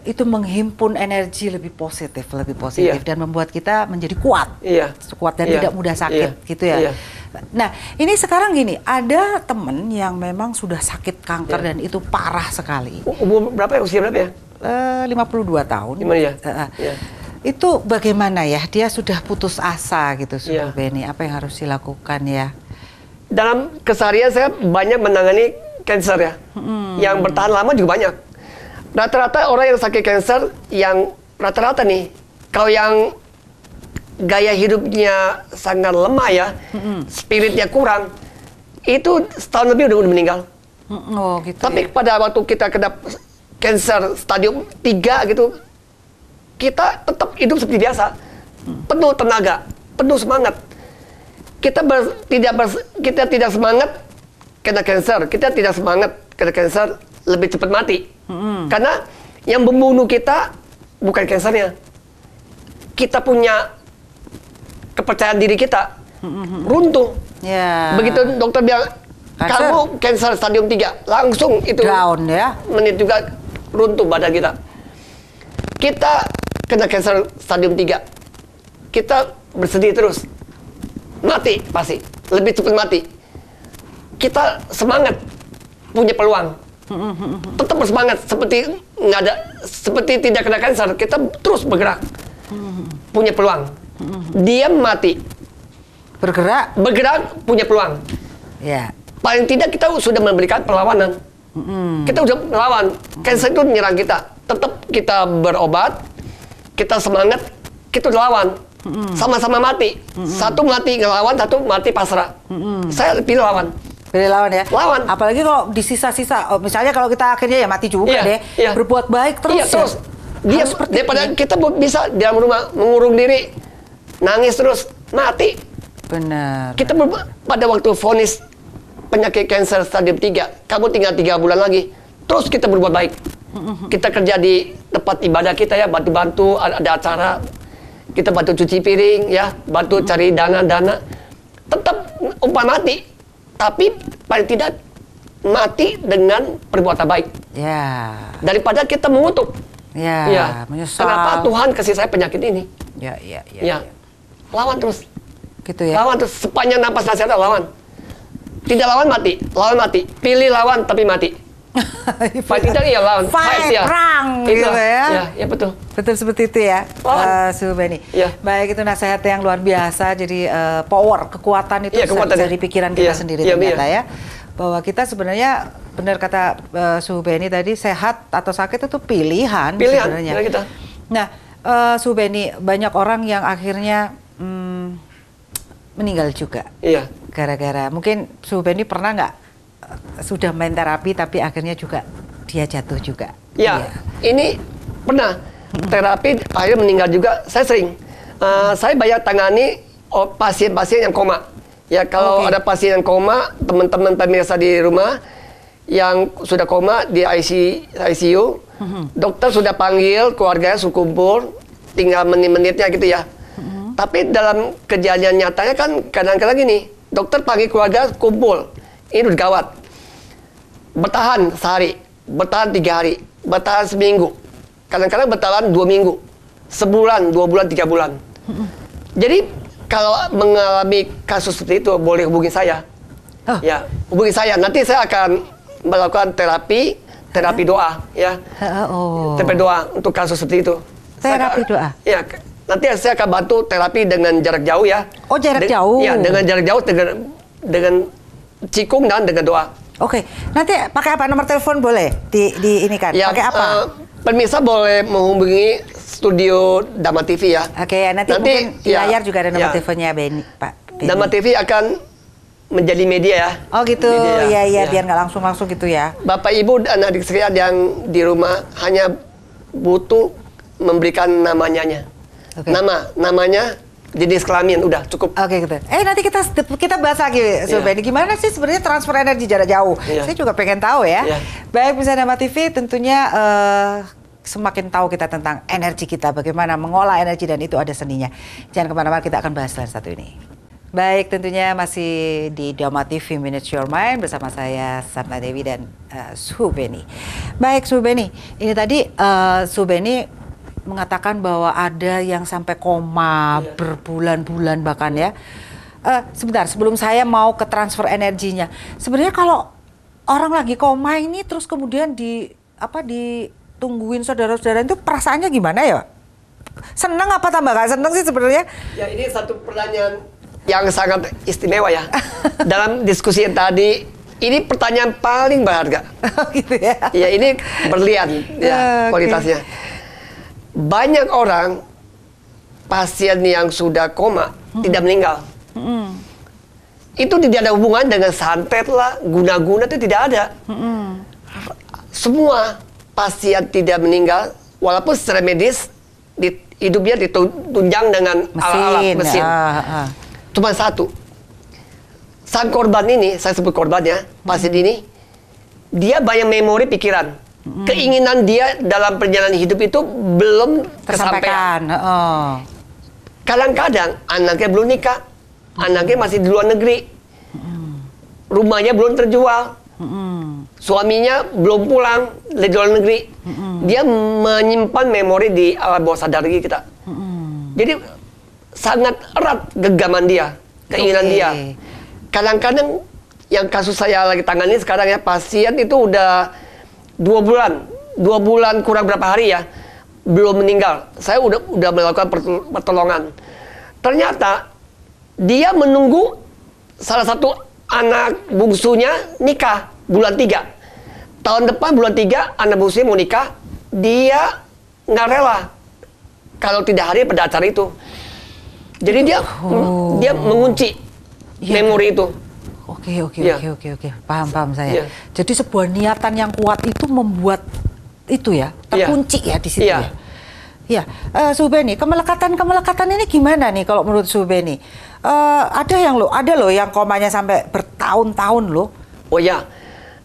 itu menghimpun energi lebih positif dan membuat kita menjadi kuat, kuat dan tidak mudah sakit, gitu ya. Nah, ini sekarang gini, ada temen yang memang sudah sakit kanker dan itu parah sekali. Umur berapa ya? Usia berapa ya? 52 tahun. Itu bagaimana ya? Dia sudah putus asa gitu, Suhu Beni. Apa yang harus dilakukan ya? Dalam keseharian saya banyak menangani kanker ya. Yang bertahan lama juga banyak. Rata-rata orang yang sakit kanker, yang rata-rata nih, kalau yang gaya hidupnya sangat lemah ya, spiritnya kurang, itu setahun lebih udah meninggal. Gitu. Tapi pada waktu kita kena kanker stadium 3 gitu, kita tetap hidup seperti biasa, penuh tenaga, penuh semangat. Kita tidak semangat kena kanker, kita tidak semangat kena kanker lebih cepat mati. Karena yang membunuh kita bukan kankernya, kita punya kepercayaan diri kita runtuh. Begitu dokter bilang kamu kanker stadium 3, langsung itu down ya. Menit juga runtuh badan kita. Kita kena kanker stadium 3, kita bersedih terus, mati pasti, lebih cepat mati. Kita semangat, punya peluang, tetap bersemangat seperti nggak ada, seperti tidak kena kanker, kita terus bergerak, punya peluang. Diam mati, bergerak punya peluang. Paling tidak kita sudah memberikan perlawanan. Kita sudah melawan kanker itu menyerang kita, tetap kita berobat, kita semangat, kita lawan, sama-sama mati. Satu mati ngelawan, satu mati pasrah. Saya pilih lawan. Pilih lawan ya. Lawan. Apalagi kalau di sisa-sisa, misalnya kalau kita akhirnya ya mati juga deh, berbuat baik terus. Terus. Dia daripada kita bisa di dalam rumah mengurung diri, nangis terus, mati. Benar. Kita pada waktu vonis penyakit kanker stadium 3, kamu tinggal 3 bulan lagi, terus kita berbuat baik. Kita kerja di tempat ibadah kita ya, bantu-bantu, ada acara, kita bantu cuci piring ya, bantu cari dana-dana. Tetap umpah mati, tapi paling tidak mati dengan perbuatan baik. Daripada kita mengutuk. Menyesal. Kenapa Tuhan kasih saya penyakit ini? Lawan terus. Gitu ya. Lawan terus, sepanjang napas nasihat lawan. Tidak lawan mati, lawan mati. Pilih lawan tapi mati. Fight tidak ya lawan. Fight ya. Perang gitu ya. Ya betul. Betul seperti itu ya, Suhu Beni. Baik, itu nasihat yang luar biasa. Jadi power, kekuatan itu dari pikiran kita sendiri ternyata ya. Bahwa kita sebenarnya, benar kata Suhu Beni tadi, sehat atau sakit itu pilihan sebenarnya. Kita. Nah, Suhu Beni, banyak orang yang akhirnya meninggal juga. Gara-gara mungkin Suhu Beni pernah nggak sudah main terapi tapi akhirnya juga dia jatuh juga. Ini pernah terapi akhirnya meninggal juga. Saya sering, saya banyak tangani pasien-pasien yang koma. Ya kalau ada pasien yang koma, teman-teman pemirsa di rumah yang sudah koma di ICU, dokter sudah panggil keluarganya suruh kumpul, tinggal menit-menitnya gitu ya. Tapi dalam kejadian nyatanya kan kadang-kadang gini, dokter panggil keluarga kumpul, ini udah gawat. Bertahan sehari, bertahan 3 hari, bertahan seminggu, kadang-kadang bertahan 2 minggu, sebulan, 2 bulan, 3 bulan. Jadi kalau mengalami kasus seperti itu boleh hubungi saya. Ya, hubungi saya. Nanti saya akan melakukan terapi doa ya. Terapi doa untuk kasus seperti itu. Terapi doa. Ya. Nanti saya akan bantu terapi dengan jarak jauh ya. Jarak jauh. Ya, dengan jarak jauh dengan Qigong dan dengan doa. Oke, nanti pakai apa? Nomor telepon boleh di ini kan? Ya, pakai apa? Pemirsa boleh menghubungi studio Dharma TV ya. Oke, nanti mungkin di layar juga ada nomor teleponnya Pak Benny. Dharma TV akan menjadi media ya. Oh gitu, iya, biar nggak langsung gitu ya. Bapak Ibu dan adik sekalian yang di rumah hanya butuh memberikan namanya. Namanya, jenis kelamin, udah cukup. Oke gitu. Nanti kita bahas lagi, Benny. Gimana sih sebenarnya transfer energi jarak jauh? Saya juga pengen tahu ya. Baik, pemirsa Dharma TV, tentunya semakin tahu kita tentang energi kita, bagaimana mengolah energi, dan itu ada seninya. Jangan kemana-mana, kita akan bahas setelah satu ini. Baik, tentunya masih di Dharma TV Manage Your Mind bersama saya Sapna Dewi dan Su Benny. Baik, Su Benny, ini tadi Su Benny mengatakan bahwa ada yang sampai koma berbulan-bulan bahkan ya. Sebentar, sebelum saya mau ke transfer energinya, sebenarnya kalau orang lagi koma ini terus kemudian ditungguin saudara-saudara itu perasaannya gimana ya? Seneng apa tambah gak seneng sih sebenarnya? Ya, ini satu pertanyaan yang sangat istimewa ya. Dalam diskusi yang tadi, ini pertanyaan paling berharga. Gitu ya? Ya, ini berlian ya, kualitasnya. Banyak orang pasien yang sudah koma tidak meninggal. Itu tidak ada hubungan dengan santet lah, guna-guna, itu tidak ada. Semua pasien tidak meninggal, walaupun secara medis hidupnya ditunjang dengan alat-alat mesin. Cuma satu, sang korban ini, saya sebut korbannya, pasien ini, dia banyak memori pikiran. Keinginan dia dalam perjalanan hidup itu belum kesampaian. Kadang-kadang anaknya belum nikah, anaknya masih di luar negeri, rumahnya belum terjual, suaminya belum pulang dari luar negeri. Dia menyimpan memori di alam bawah sadar kita. Jadi sangat erat genggaman dia, keinginan dia. Kadang-kadang yang kasus saya lagi tangani sekarang ya, pasien itu udah 2 bulan kurang berapa hari ya, belum meninggal. Saya udah melakukan pertolongan. Ternyata dia menunggu salah satu anak bungsunya nikah bulan 3. Tahun depan bulan 3 anak bungsunya mau nikah, dia nggak rela kalau tidak hadir pada acara itu. Jadi dia mengunci memori itu. Oke, paham saya. Jadi sebuah niatan yang kuat itu membuat itu ya terkunci ya di situ ya. Ya, Su Benny, kemelekatan ini gimana nih kalau menurut Su Benny? Ada loh yang komanya sampai bertahun-tahun loh. Oh ya,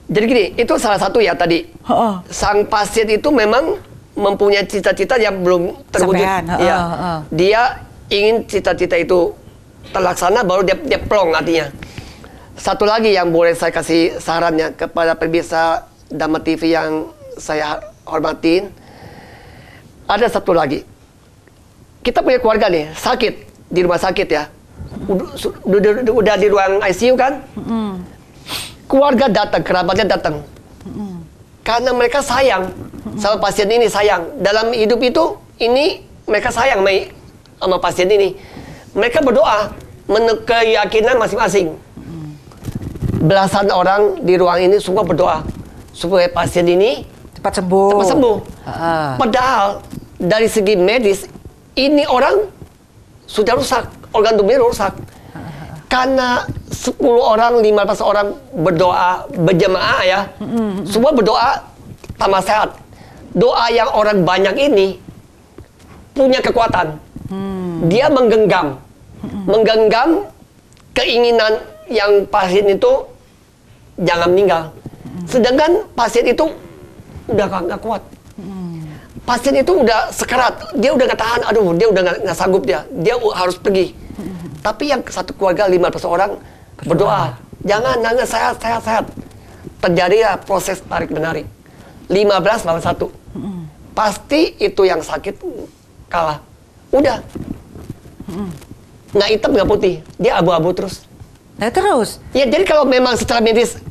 jadi gini, itu salah satu ya tadi. Sang pasien itu memang mempunyai cita-cita yang belum terwujud. Dia ingin cita-cita itu terlaksana, baru dia plong artinya. Satu lagi yang boleh saya kasih sarannya kepada pemirsa Dharma TV yang saya hormatin, ada satu lagi. Kita punya keluarga nih, sakit, di rumah sakit ya. Udah di ruang ICU kan? Keluarga datang, kerabatnya datang. Karena mereka sayang sama pasien ini, sayang. Dalam hidup itu, ini mereka sayang sama pasien ini. Mereka berdoa, menurut keyakinan masing-masing. Belasan orang di ruang ini semua berdoa supaya pasien ini cepat sembuh. Padahal dari segi medis ini orang sudah rusak, organ tubuhnya rusak. Karena 10 orang, 15 orang berdoa berjamaah ya, semua berdoa tambah sehat. Doa yang orang banyak ini punya kekuatan. Dia menggenggam keinginan yang pasien itu jangan meninggal. Sedangkan pasien itu udah nggak kuat. Pasien itu udah sekarat, dia udah nggak tahan, dia udah nggak sanggup, dia harus pergi. Tapi yang satu keluarga 15 orang berdoa, jangan sehat. Terjadilah proses tarik menarik. 15 lawan 1. Pasti itu yang sakit kalah. Udah. Nggak hitam nggak putih, dia abu-abu terus. Nah terus? Ya, jadi kalau memang secara medis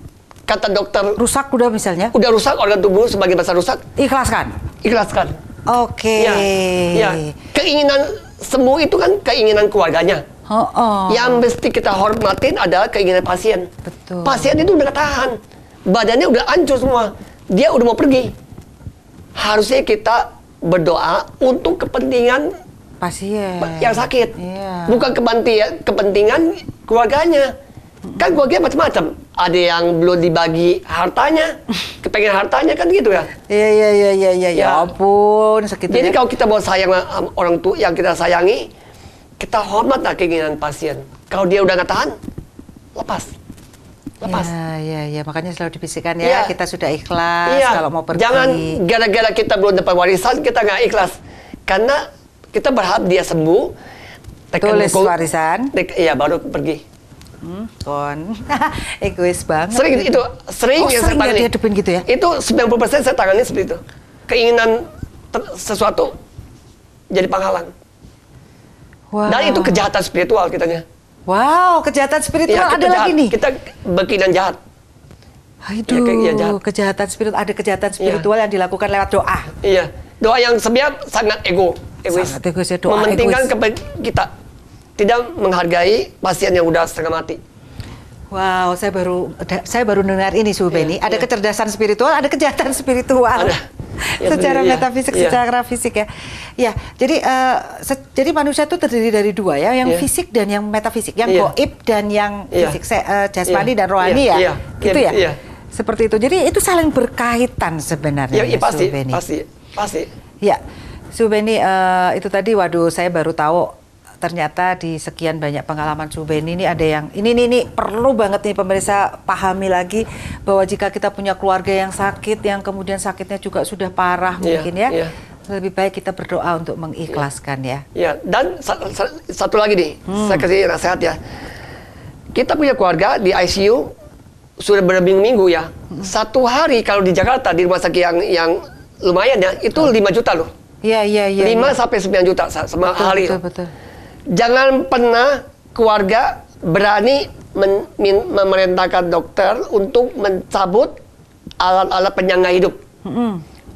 kata dokter rusak udah misalnya? Udah rusak, organ tubuh sebagai besar rusak. Ikhlaskan? Ikhlaskan. Oke. Ya, keinginan sembuh itu kan keinginan keluarganya. Yang mesti kita hormatin adalah keinginan pasien. Betul. Pasien itu udah gak tahan, badannya udah hancur semua, dia udah mau pergi. Harusnya kita berdoa untuk kepentingan pasien yang sakit, bukan kepentingan keluarganya. Kan keluarga macam-macam. Ada yang belum dibagi hartanya, kepengen hartanya kan gitu ya. Iya. Ya ampun, Jadi kalau kita mau sayang sama orang tua yang kita sayangi, kita hormatlah keinginan pasien. Kalau dia udah nggak tahan, lepas. Iya. Makanya selalu dibisikkan ya, kita sudah ikhlas kalau mau pergi. Jangan gara-gara kita belum dapat warisan, kita nggak ikhlas. Karena kita berharap dia sembuh. Tulis warisan. Iya, baru pergi. Egois banget. Sering yang saya tangani. Dihadapin gitu ya? Itu 90% saya tangani seperti itu. Keinginan sesuatu jadi penghalang. Wow. Dan itu kejahatan spiritual kitanya. Wow, kejahatan spiritual ada lagi nih. Kita berkeinginan jahat. Aduh, kejahatan spiritual. Ada kejahatan spiritual yang dilakukan lewat doa. Iya, doa yang sebenarnya sangat egois. Sangat egois ya, doa mementingkan egois. kita. Tidak menghargai pasien yang udah setengah mati. Wow, saya baru dengar ini, Su Beni. Ada kecerdasan spiritual, ada kejahatan spiritual. Ada. Ya, secara metafisik, secara fisik ya. Ya, jadi manusia itu terdiri dari dua ya, yang fisik dan yang metafisik, yang gaib dan yang fisik, jasmani dan rohani ya. Gitu ya. Seperti itu. Jadi itu saling berkaitan sebenarnya. Ya, pasti. Ya, Su Beni, itu tadi, waduh, saya baru tahu. Ternyata di sekian banyak pengalaman Su Beni ini ada yang ini perlu banget nih pemirsa pahami lagi, bahwa jika kita punya keluarga yang sakit, yang kemudian sakitnya juga sudah parah mungkin ya, lebih baik kita berdoa untuk mengikhlaskan ya. Ya, dan satu lagi nih, saya kasih nasihat ya. Kita punya keluarga di ICU sudah berminggu-minggu ya. Satu hari kalau di Jakarta di rumah sakit yang lumayan ya, itu 5 juta loh. Iya. 5 sampai 9 juta sama hari. Betul. Jangan pernah keluarga berani memerintahkan dokter untuk mencabut alat-alat penyangga hidup,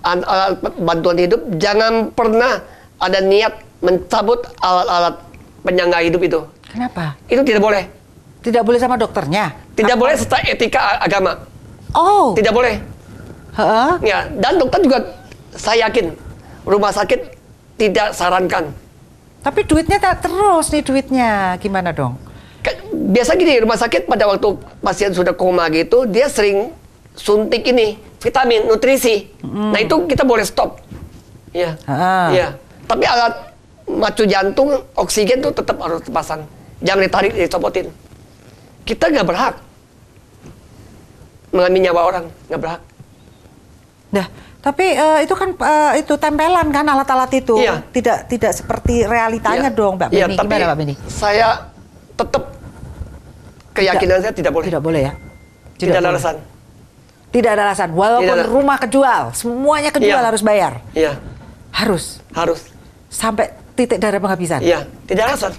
alat bantuan hidup. Jangan pernah ada niat mencabut alat-alat penyangga hidup itu. Kenapa? Itu tidak boleh. Tidak boleh sama dokternya? Tidak boleh secara etika agama. Oh. Tidak boleh. Ya, dan dokter juga, saya yakin rumah sakit tidak sarankan. Tapi duitnya tak terus nih, duitnya gimana dong? Biasa gini, rumah sakit pada waktu pasien sudah koma gitu, dia sering suntik ini vitamin, nutrisi. Nah itu kita boleh stop. Ya. Tapi alat macu jantung, oksigen tuh tetap harus dipasang. Jangan ditarik, dicopotin. Kita nggak berhak mengambil nyawa orang, nggak berhak. Nah, tapi itu kan itu tempelan kan alat-alat itu, tidak seperti realitanya dong, Mbak Beni. Gimana Mbak Beni? Saya tetap keyakinan saya tidak boleh. Tidak boleh ya? Tidak ada alasan. Tidak ada alasan. Walaupun rumah kejual, semuanya kejual harus bayar. Iya. Harus. Sampai titik darah penghabisan. Iya. Tidak ada alasan.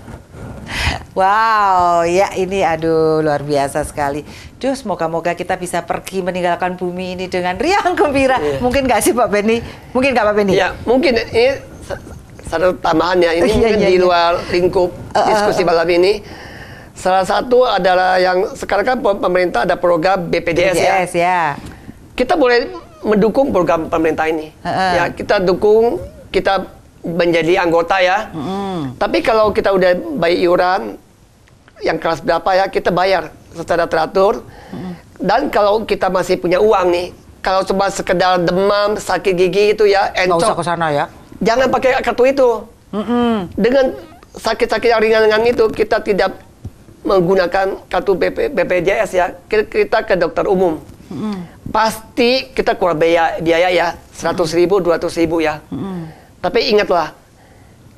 Wow, ya ini aduh luar biasa sekali. Duh, semoga-moga kita bisa pergi meninggalkan bumi ini dengan riang gembira. Mungkin nggak sih Pak Beni? Mungkin nggak Pak Beni? Ya, mungkin ini satu tambahan ya. Ini di luar lingkup diskusi malam ini. Salah satu adalah yang sekarang kan pemerintah ada program BPJS ya. Kita boleh mendukung program pemerintah ini. Ya, kita dukung, kita menjadi anggota ya. Tapi kalau kita udah bayar iuran yang kelas berapa ya, kita bayar secara teratur. Dan kalau kita masih punya uang nih, kalau cuma sekedar demam, sakit gigi itu ya, encok, nggak usah ke sana ya. Jangan pakai kartu itu. Dengan sakit-sakit yang ringan itu, kita tidak menggunakan kartu BPJS ya. Kita ke dokter umum. Pasti kita keluar biaya ya, 100.000, 200.000 ya. Tapi ingatlah,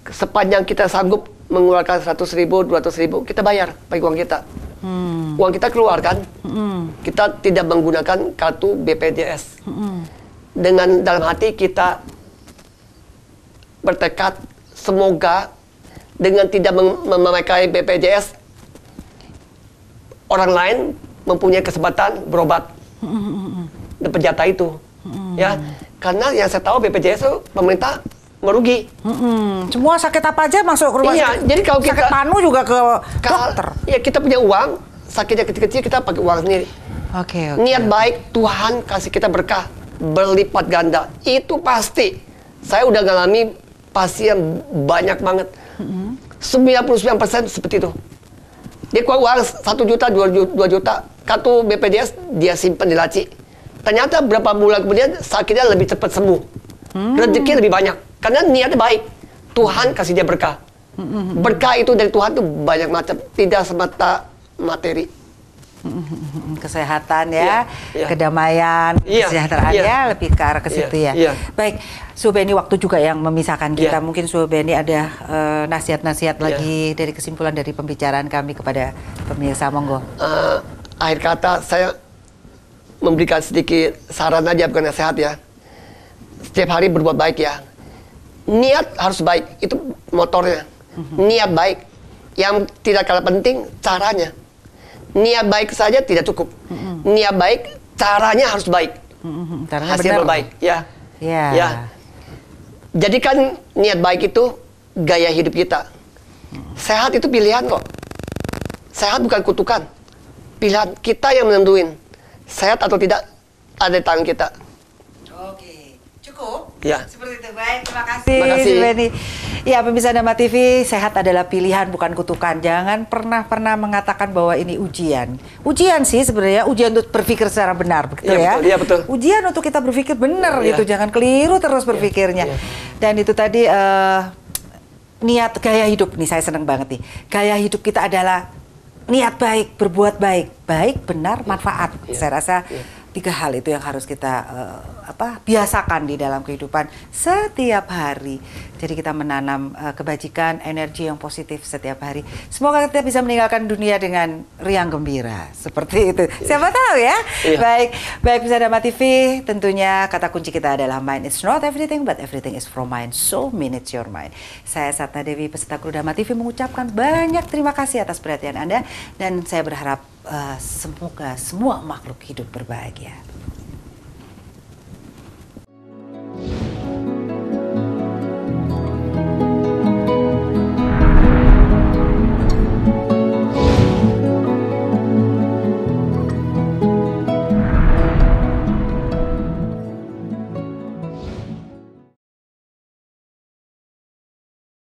sepanjang kita sanggup mengeluarkan 100.000, 200.000, kita bayar pakai uang kita. Uang kita keluar kan? Kita tidak menggunakan kartu BPJS. Dengan dalam hati kita bertekad, semoga dengan tidak memakai BPJS, orang lain mempunyai kesempatan berobat. Dapat jatah itu. Ya, karena yang saya tahu BPJS itu pemerintah merugi. Semua sakit apa aja masuk ke rumah sakit. Jadi kalau kita sakit panu juga ke dokter. Ya kita punya uang, sakitnya kecil-kecil kita pakai uang sendiri. Oke. Niat baik, Tuhan kasih kita berkah berlipat ganda. Itu pasti. Saya udah ngalami pasien banyak banget. 99% seperti itu. Dia keluar uang 1 juta, 2 juta. Kartu BPJS dia simpan di laci. Ternyata berapa bulan kemudian sakitnya lebih cepat sembuh. Rezeki lebih banyak. Karena niatnya baik. Tuhan kasih dia berkah. Berkah itu dari Tuhan tuh banyak macam. Tidak semata materi. Kesehatan ya, kedamaian, kesejahteraannya lebih ke arah ke situ ya. Baik, Su Benny, waktu juga yang memisahkan kita. Mungkin Su Benny ada nasihat-nasihat lagi dari kesimpulan dari pembicaraan kami kepada pemirsa, monggo. Akhir kata saya memberikan sedikit saran aja, bukan nasihat ya. Setiap hari berbuat baik ya. Niat harus baik, itu motornya. Niat baik. Yang tidak kalah penting caranya. Niat baik saja tidak cukup. Niat baik, caranya harus baik. Caranya hasil baik, ya. Jadikan niat baik itu gaya hidup kita. Sehat itu pilihan kok. Sehat bukan kutukan. Pilihan kita yang menentuin. Sehat atau tidak ada di tangan kita. Oke, cukup? Ya. Seperti itu, baik. Terima kasih, Su Benny. Ya, pemirsa Dharma TV, sehat adalah pilihan bukan kutukan. Jangan pernah mengatakan bahwa ini ujian. Ujian sih sebenarnya, ujian untuk berpikir secara benar, begitu ya? Betul, iya betul. Ujian untuk kita berpikir benar gitu, jangan keliru terus berpikirnya. Dan itu tadi niat gaya hidup nih, saya senang banget nih. Gaya hidup kita adalah niat baik, berbuat baik, baik, benar, manfaat. Saya rasa 3 hal itu yang harus kita biasakan di dalam kehidupan setiap hari. Jadi kita menanam kebajikan, energi yang positif setiap hari. Semoga kita bisa meninggalkan dunia dengan riang gembira. Seperti itu. Siapa tahu ya. Baik bisa Dharma TV. Tentunya kata kunci kita adalah mind is not everything, but everything is from mind. So manage your mind. Saya Satna Dewi, peserta kru Dharma TV, mengucapkan banyak terima kasih atas perhatian Anda. Dan saya berharap semoga semua makhluk hidup berbahagia.